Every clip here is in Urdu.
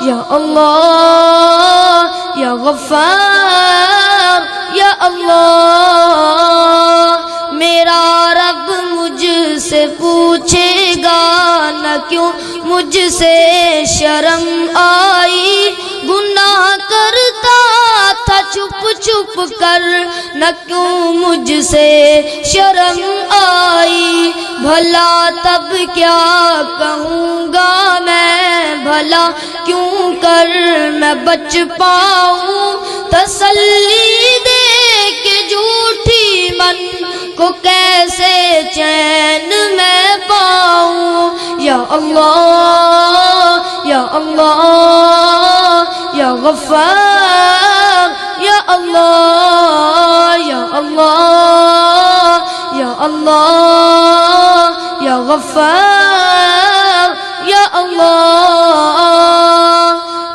یا اللہ یا غفار یا اللہ۔ میرا رب مجھ سے پوچھے گا نہ کیوں مجھ سے شرم آئی، گناہ کرتا تھا چھپ چھپ کر نہ کیوں مجھ سے شرم آئی، بھلا تب کیا کہوں گا میں، بھلا کیوں کر میں بچ پاؤں، تسلی دے کے جھوٹی من کو کیسے چین میں پاؤں۔ یا اللہ یا اللہ یا غفار یا اللہ یا اللہ یا اللہ یا غفار یا اللہ۔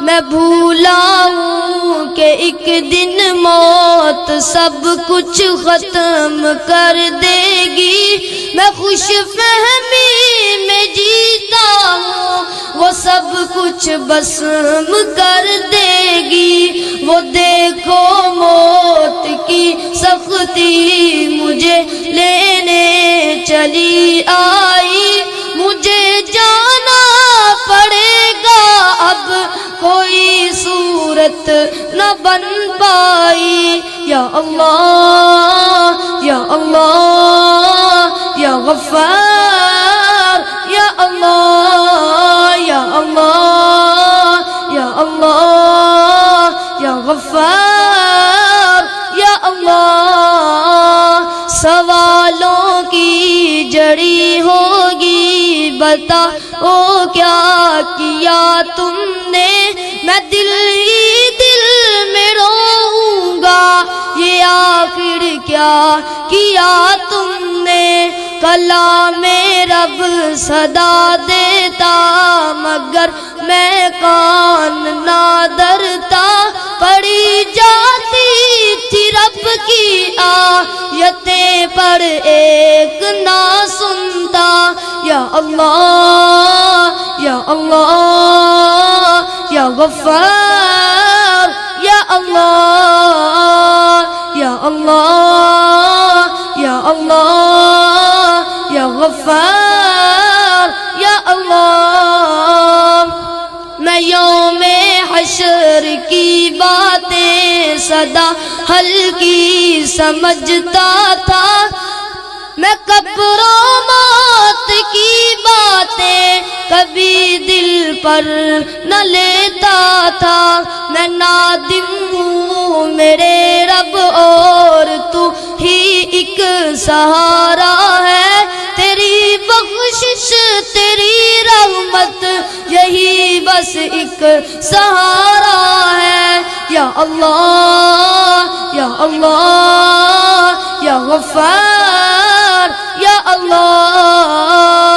میں بھولا ہوں کہ ایک دن موت سب کچھ ختم کر دے گی، میں خوش فہمی میں جیتا ہوں وہ سب کچھ بسم کر دے گی۔ وہ دیکھو موت کی سختی مجھے لینے چلی آئی، مجھے جانا پڑے گا اب کوئی صورت نہ بن پائی۔ یا اللہ یا اللہ یا غفار یا اللہ یا اللہ یا اللہ یا غفار یا اللہ۔ سوالوں کی جڑی ہوگی بتاؤ کیا کیا تم نے، میں دل ہی دل میں روؤں گا یہ آخر کیا کیا تم نے۔ کلام رب صدا دیتا مگر میں کان نہ دھرتا، پڑھی جاتی تھی رب کی آیتیں پر ایک نہ سنتا۔ یا اللہ یا اللہ یا غفار یا اللہ یا اللہ یا اللہ یا غفار یا اللہ۔ میں یوم حشر کی باتیں سدا ہلکی سمجھتا تھا، میں قبر و موت کی باتیں کبھی دل پر نہ لیتا تھا۔ میں نادم ہوں میرے رب اور تو ہی ایک سہارا ہے، تیری بخشش تیری رحمت یہی بس ایک سہارا ہے۔ یا اللہ یا اللہ یا غفار یا اللہ